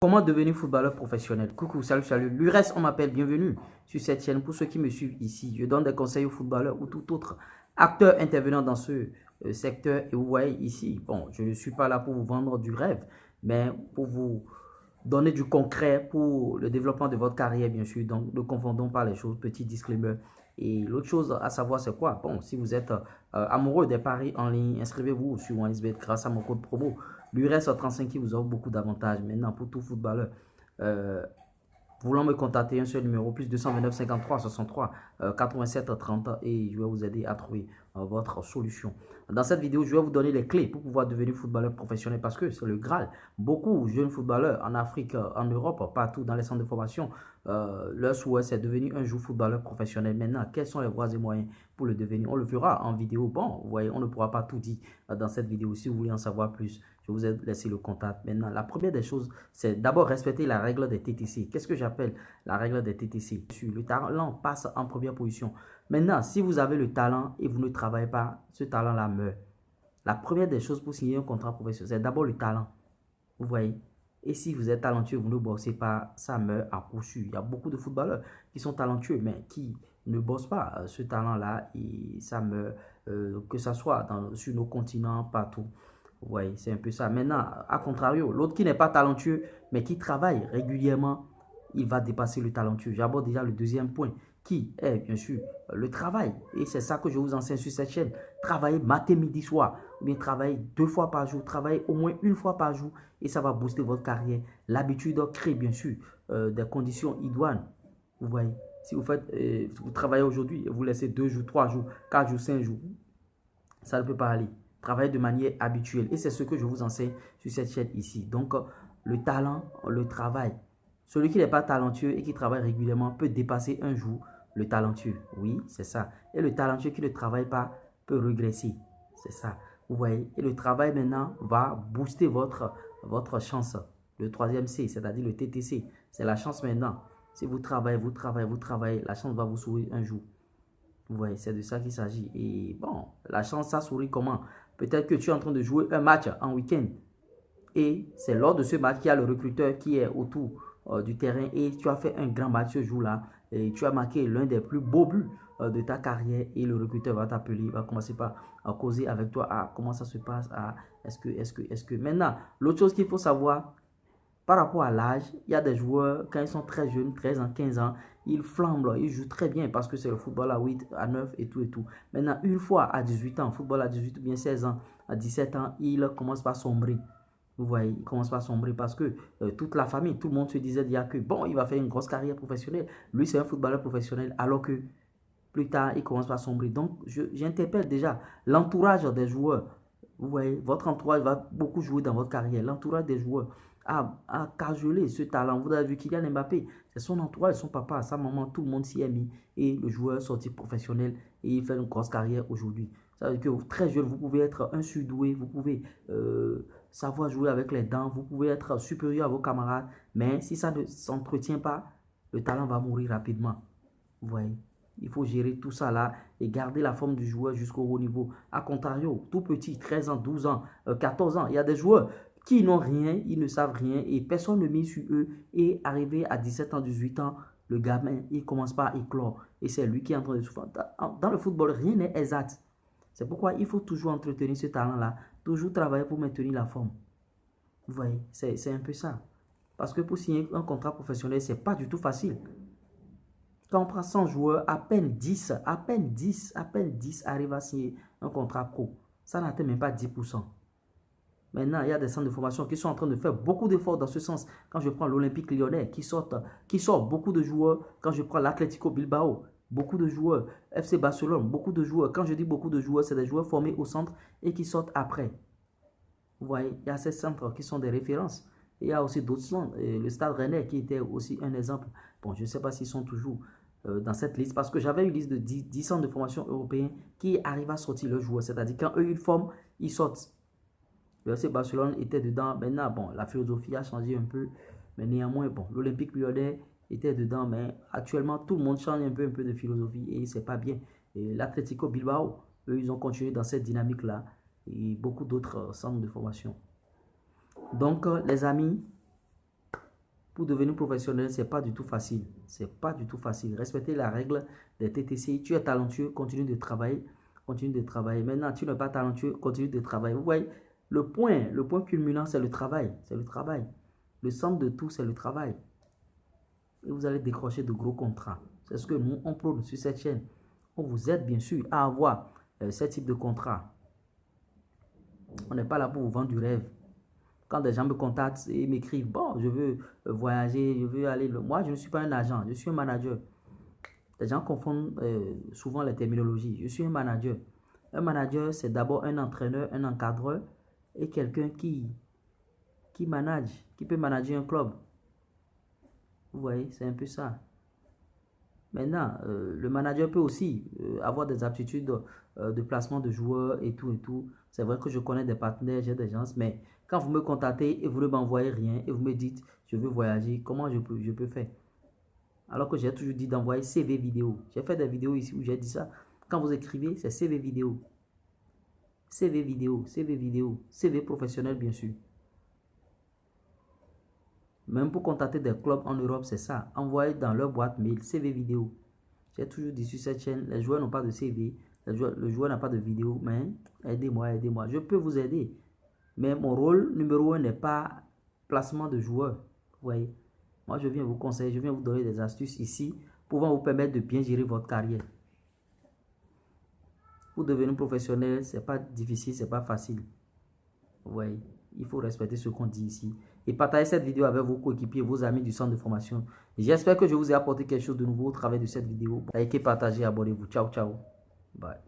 Comment devenir footballeur professionnel? Coucou, salut, salut. L'URES, on m'appelle, bienvenue sur cette chaîne. Pour ceux qui me suivent ici, je donne des conseils aux footballeurs ou tout autre acteur intervenant dans ce secteur. Et vous voyez ici, bon, je ne suis pas là pour vous vendre du rêve, mais pour vous donner du concret pour le développement de votre carrière, bien sûr. Donc, ne confondons pas les choses, petit disclaimer. Et l'autre chose à savoir, c'est quoi? Bon, si vous êtes amoureux des paris en ligne, inscrivez-vous sur OneXBet grâce à mon code promo. L'URES 35 qui vous offre beaucoup d'avantages. Maintenant, pour tout footballeur, euh, voulant me contacter, un seul numéro, plus 229 53 63 87 30 et je vais vous aider à trouver votre solution. Dans cette vidéo, je vais vous donner les clés pour pouvoir devenir footballeur professionnel parce que c'est le Graal. Beaucoup de jeunes footballeurs en Afrique, en Europe, partout dans les centres de formation, leur souhait c'est devenir un jour footballeur professionnel. Maintenant, quelles sont les voies et moyens pour le devenir? On le fera en vidéo. Bon, vous voyez, on ne pourra pas tout dire dans cette vidéo. Si vous voulez en savoir plus, je vous ai laissé le contact. Maintenant, la première des choses, c'est d'abord respecter la règle des TTC. Qu'est-ce que j'appelle la règle des TTC? Le talent passe en première position. Maintenant, si vous avez le talent et vous ne travaillez pas, ce talent-là meurt. La première des choses pour signer un contrat professionnel, c'est d'abord le talent. Vous voyez? Et si vous êtes talentueux, vous ne bossez pas, ça meurt à coup sûr. Il y a beaucoup de footballeurs qui sont talentueux, mais qui ne bossent pas ce talent-là et ça meurt, que ce soit sur nos continents, partout. Vous voyez, c'est un peu ça. Maintenant, à contrario, l'autre qui n'est pas talentueux, mais qui travaille régulièrement, il va dépasser le talentueux. J'aborde déjà le deuxième point, qui est bien sûr le travail. Et c'est ça que je vous enseigne sur cette chaîne. Travailler matin, midi, soir. Ou bien travailler 2 fois par jour. Travailler au moins 1 fois par jour. Et ça va booster votre carrière. L'habitude crée bien sûr des conditions idoines. Vous voyez, si vous faites, vous travaillez aujourd'hui et vous laissez 2 jours, 3 jours, 4 jours, 5 jours, ça ne peut pas aller. Travailler de manière habituelle. Et c'est ce que je vous enseigne sur cette chaîne ici. Donc, le talent, le travail. Celui qui n'est pas talentueux et qui travaille régulièrement peut dépasser un jour le talentueux. Oui, c'est ça. Et le talentueux qui ne travaille pas peut régresser. C'est ça. Vous voyez. Et le travail maintenant va booster votre chance. Le troisième C, c'est-à-dire le TTC. C'est la chance maintenant. Si vous travaillez, vous travaillez, vous travaillez, la chance va vous sourire un jour. Vous voyez, c'est de ça qu'il s'agit. Et bon, la chance, ça sourit comment? Peut-être que tu es en train de jouer un match en week-end. Et c'est lors de ce match qu'il y a le recruteur qui est autour du terrain. Et tu as fait un grand match ce jour-là. Et tu as marqué l'un des plus beaux buts de ta carrière. Et le recruteur va t'appeler. Il va commencer par causer avec toi. Ah, comment ça se passe? Ah, est-ce que. Maintenant, l'autre chose qu'il faut savoir, par rapport à l'âge, il y a des joueurs, quand ils sont très jeunes, 13 ans, 15 ans, ils flambent, ils jouent très bien parce que c'est le football à 8, à 9 et tout et tout. Maintenant, une fois à 18 ans, football à 18 ou bien 16 ans, à 17 ans, il commence par sombrer. Vous voyez, il commence par sombrer parce que toute la famille, tout le monde se disait déjà que bon, il va faire une grosse carrière professionnelle. Lui, c'est un footballeur professionnel alors que plus tard, il commence par sombrer. Donc, j'interpelle déjà l'entourage des joueurs. Vous voyez, votre entourage va beaucoup jouer dans votre carrière. L'entourage des joueurs a cajoler ce talent. Vous avez vu Kylian Mbappé, c'est son entourage, son papa, sa maman, tout le monde s'y est mis. Et le joueur sorti professionnel et il fait une grosse carrière aujourd'hui. Ça veut dire que très jeune, vous pouvez être un surdoué, vous pouvez savoir jouer avec les dents, vous pouvez être supérieur à vos camarades. Mais si ça ne s'entretient pas, le talent va mourir rapidement. Vous voyez, il faut gérer tout ça là et garder la forme du joueur jusqu'au haut niveau. A contrario, tout petit, 13 ans, 12 ans, 14 ans, il y a des joueurs qui n'ont rien, ils ne savent rien et personne ne mise sur eux. Et arrivé à 17 ans, 18 ans, le gamin, il commence par éclore. Et c'est lui qui est en train de souffrir. Dans le football, rien n'est exact. C'est pourquoi il faut toujours entretenir ce talent-là, toujours travailler pour maintenir la forme. Vous voyez, c'est un peu ça. Parce que pour signer un contrat professionnel, ce n'est pas du tout facile. Quand on prend 100 joueurs, à peine 10 arrivent à signer un contrat pro. Ça n'atteint même pas 10%. Maintenant, il y a des centres de formation qui sont en train de faire beaucoup d'efforts dans ce sens. Quand je prends l'Olympique Lyonnais qui sort beaucoup de joueurs. Quand je prends l'Atlético Bilbao, beaucoup de joueurs. FC Barcelone, beaucoup de joueurs. Quand je dis beaucoup de joueurs, c'est des joueurs formés au centre et qui sortent après. Vous voyez, il y a ces centres qui sont des références. Et il y a aussi d'autres centres. Le Stade Rennais qui était aussi un exemple. Bon, je ne sais pas s'ils sont toujours dans cette liste parce que j'avais une liste de 10 centres de formation européens qui arrivent à sortir leurs joueurs. C'est-à-dire quand eux ils forment, ils sortent. Le FC Barcelone était dedans. Maintenant, bon, la philosophie a changé un peu. Mais néanmoins, bon, l'Olympique Lyonnais était dedans. Mais actuellement, tout le monde change un peu de philosophie et c'est pas bien. L'Atlético Bilbao, eux, ils ont continué dans cette dynamique-là. Et beaucoup d'autres centres de formation. Donc, les amis, Pour devenir professionnel, c'est pas du tout facile. C'est pas du tout facile. Respectez la règle des TTC. Tu es talentueux, continue de travailler. Continue de travailler. Maintenant, tu n'es pas talentueux, continue de travailler. Vous voyez, le point culminant, c'est le travail. C'est le travail. Le centre de tout, c'est le travail. Et vous allez décrocher de gros contrats. C'est ce que nous, on prône sur cette chaîne. On vous aide, bien sûr, à avoir ce type de contrat. On n'est pas là pour vous vendre du rêve. Quand des gens me contactent et m'écrivent, bon, je veux voyager, je veux aller... Moi, je ne suis pas un agent, je suis un manager. Les gens confondent souvent les terminologies. Je suis un manager. Un manager, c'est d'abord un entraîneur, un encadreur et quelqu'un qui manage, qui peut manager un club. Vous voyez, c'est un peu ça. Maintenant, le manager peut aussi avoir des aptitudes de placement de joueurs et tout et tout. C'est vrai que je connais des partenaires, j'ai des gens, mais quand vous me contactez et vous ne m'envoyez rien et vous me dites je veux voyager, comment je peux faire? Alors que j'ai toujours dit d'envoyer CV vidéo. J'ai fait des vidéos ici où j'ai dit ça. Quand vous écrivez, c'est CV vidéo. CV vidéo, CV vidéo, CV professionnel bien sûr. Même pour contacter des clubs en Europe, c'est ça. Envoyer dans leur boîte mail, CV vidéo. J'ai toujours dit sur cette chaîne, les joueurs n'ont pas de CV, le joueur n'a pas de vidéo, mais aidez-moi, aidez-moi. Je peux vous aider. Mais mon rôle numéro 1 n'est pas placement de joueurs. Vous voyez, moi je viens vous conseiller, je viens vous donner des astuces ici pouvant vous permettre de bien gérer votre carrière. Pour devenir professionnel, c'est pas difficile, c'est pas facile. Vous voyez, il faut respecter ce qu'on dit ici. Et partagez cette vidéo avec vos coéquipiers, vos amis du centre de formation. J'espère que je vous ai apporté quelque chose de nouveau au travers de cette vidéo. Likez, partagez, abonnez-vous. Ciao, ciao. Bye.